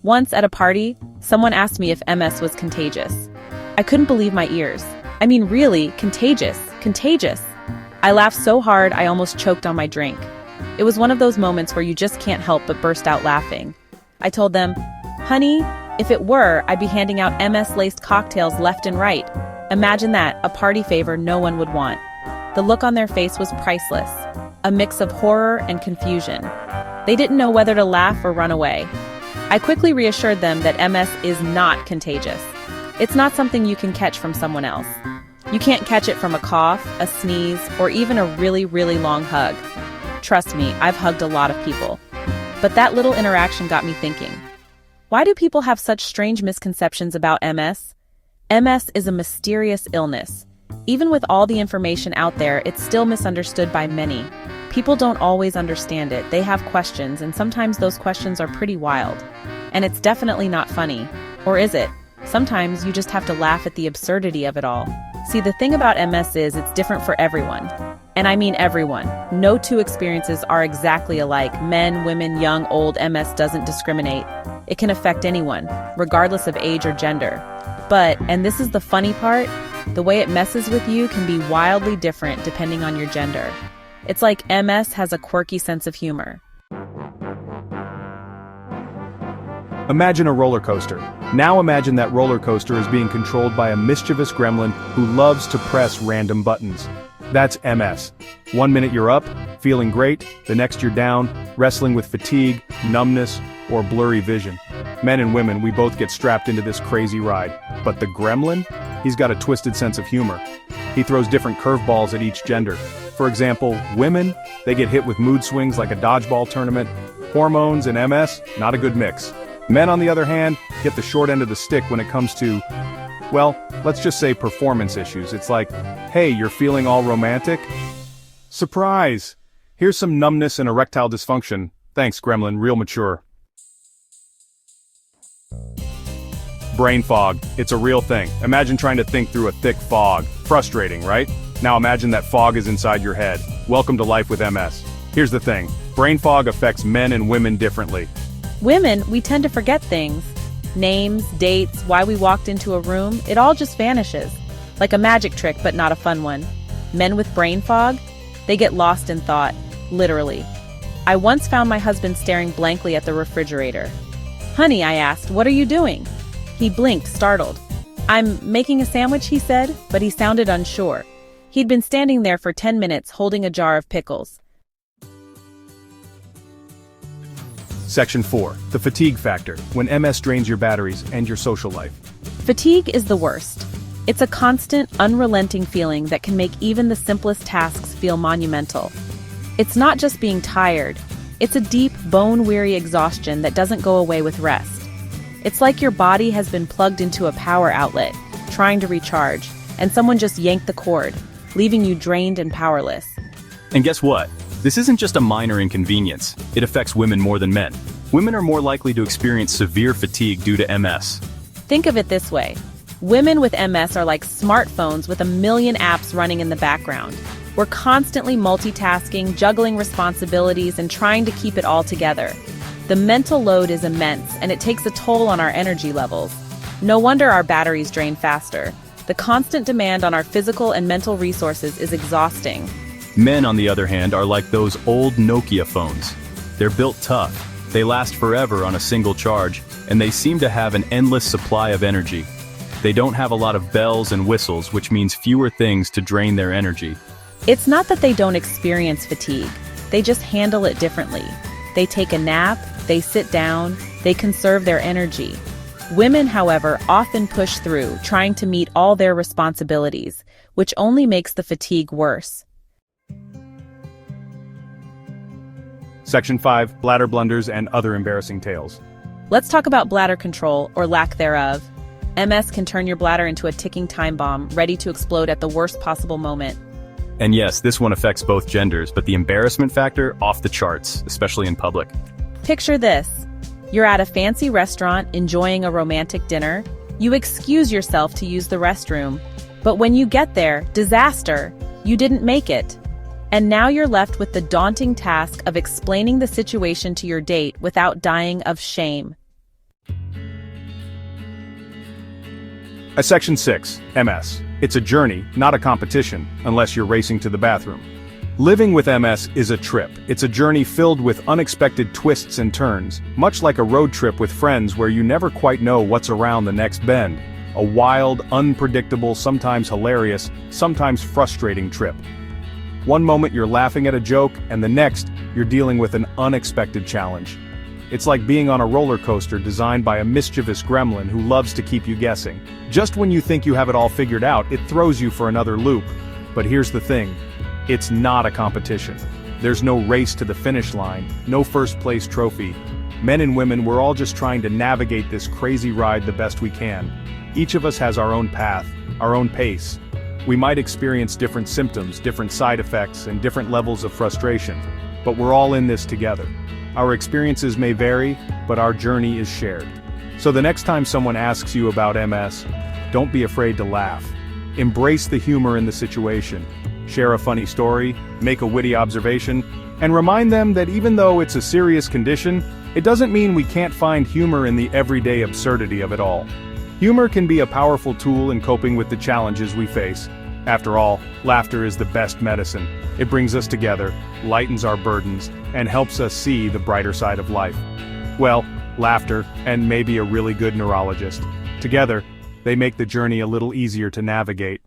Once at a party, someone asked me if MS was contagious. I couldn't believe my ears. I mean, really, contagious, contagious. I laughed so hard I almost choked on my drink. It was one of those moments where you just can't help but burst out laughing. I told them, "Honey, if it were, I'd be handing out MS-laced cocktails left and right. Imagine that, a party favor no one would want." The look on their face was priceless, a mix of horror and confusion. They didn't know whether to laugh or run away. I quickly reassured them that MS is not contagious. It's not something you can catch from someone else. You can't catch it from a cough, a sneeze, or even a really, really long hug. Trust me, I've hugged a lot of people. But that little interaction got me thinking. Why do people have such strange misconceptions about MS? MS is a mysterious illness. Even with all the information out there, it's still misunderstood by many. People don't always understand it. They have questions, and sometimes those questions are pretty wild. And it's definitely not funny. Or is it? Sometimes you just have to laugh at the absurdity of it all. See, the thing about MS is it's different for everyone. And I mean everyone. No two experiences are exactly alike. Men, women, young, old, MS doesn't discriminate. It can affect anyone, regardless of age or gender. But, and this is the funny part, the way it messes with you can be wildly different depending on your gender. It's like MS has a quirky sense of humor. Imagine a roller coaster. Now imagine that roller coaster is being controlled by a mischievous gremlin who loves to press random buttons. That's MS. 1 minute you're up, feeling great, the next you're down, wrestling with fatigue, numbness, or blurry vision. Men and women, we both get strapped into this crazy ride. But the gremlin? He's got a twisted sense of humor. He throws different curveballs at each gender. For example, women, they get hit with mood swings like a dodgeball tournament. Hormones and MS, not a good mix. Men, on the other hand, get the short end of the stick when it comes to, well, let's just say performance issues. It's like, hey, you're feeling all romantic? Surprise! Here's some numbness and erectile dysfunction. Thanks, gremlin, real mature. Brain fog. It's a real thing. Imagine trying to think through a thick fog. Frustrating, right? Now imagine that fog is inside your head. Welcome to life with MS. Here's the thing. Brain fog affects men and women differently. Women, we tend to forget things. Names, dates, why we walked into a room, it all just vanishes. Like a magic trick, but not a fun one. Men with brain fog, they get lost in thought, literally. I once found my husband staring blankly at the refrigerator. "Honey," I asked, "what are you doing?" He blinked, startled. "I'm making a sandwich," he said, but he sounded unsure. He'd been standing there for 10 minutes holding a jar of pickles. Section 4. The fatigue factor, when MS drains your batteries and your social life. Fatigue is the worst. It's a constant, unrelenting feeling that can make even the simplest tasks feel monumental. It's not just being tired. It's a deep, bone-weary exhaustion that doesn't go away with rest. It's like your body has been plugged into a power outlet, trying to recharge, and someone just yanked the cord, leaving you drained and powerless. And guess what? This isn't just a minor inconvenience. It affects women more than men. Women are more likely to experience severe fatigue due to MS. Think of it this way. Women with MS are like smartphones with a million apps running in the background. We're constantly multitasking, juggling responsibilities, and trying to keep it all together. The mental load is immense, and it takes a toll on our energy levels. No wonder our batteries drain faster. The constant demand on our physical and mental resources is exhausting. Men, on the other hand, are like those old Nokia phones. They're built tough, they last forever on a single charge, and they seem to have an endless supply of energy. They don't have a lot of bells and whistles, which means fewer things to drain their energy. It's not that they don't experience fatigue. They just handle it differently. They take a nap, they sit down, they conserve their energy. Women, however, often push through, trying to meet all their responsibilities, which only makes the fatigue worse. Section 5. Bladder blunders and other embarrassing tales. Let's talk about bladder control, or lack thereof. MS can turn your bladder into a ticking time bomb, ready to explode at the worst possible moment. And yes, this one affects both genders, but the embarrassment factor, off the charts, especially in public. Picture this. You're at a fancy restaurant enjoying a romantic dinner. You excuse yourself to use the restroom. But when you get there, disaster! You didn't make it. And now you're left with the daunting task of explaining the situation to your date without dying of shame. Section 6, MS. It's a journey, not a competition, unless you're racing to the bathroom. Living with MS is a trip. It's a journey filled with unexpected twists and turns, much like a road trip with friends where you never quite know what's around the next bend. A wild, unpredictable, sometimes hilarious, sometimes frustrating trip. One moment you're laughing at a joke, and the next, you're dealing with an unexpected challenge. It's like being on a roller coaster designed by a mischievous gremlin who loves to keep you guessing. Just when you think you have it all figured out, it throws you for another loop. But here's the thing. It's not a competition. There's no race to the finish line, no first place trophy. Men and women, we're all just trying to navigate this crazy ride the best we can. Each of us has our own path, our own pace. We might experience different symptoms, different side effects, and different levels of frustration. But we're all in this together. Our experiences may vary, but our journey is shared. So the next time someone asks you about MS, don't be afraid to laugh. Embrace the humor in the situation. Share a funny story, make a witty observation, and remind them that even though it's a serious condition, it doesn't mean we can't find humor in the everyday absurdity of it all. Humor can be a powerful tool in coping with the challenges we face. After all, laughter is the best medicine. It brings us together, lightens our burdens, and helps us see the brighter side of life. Well, laughter, and maybe a really good neurologist. Together, they make the journey a little easier to navigate.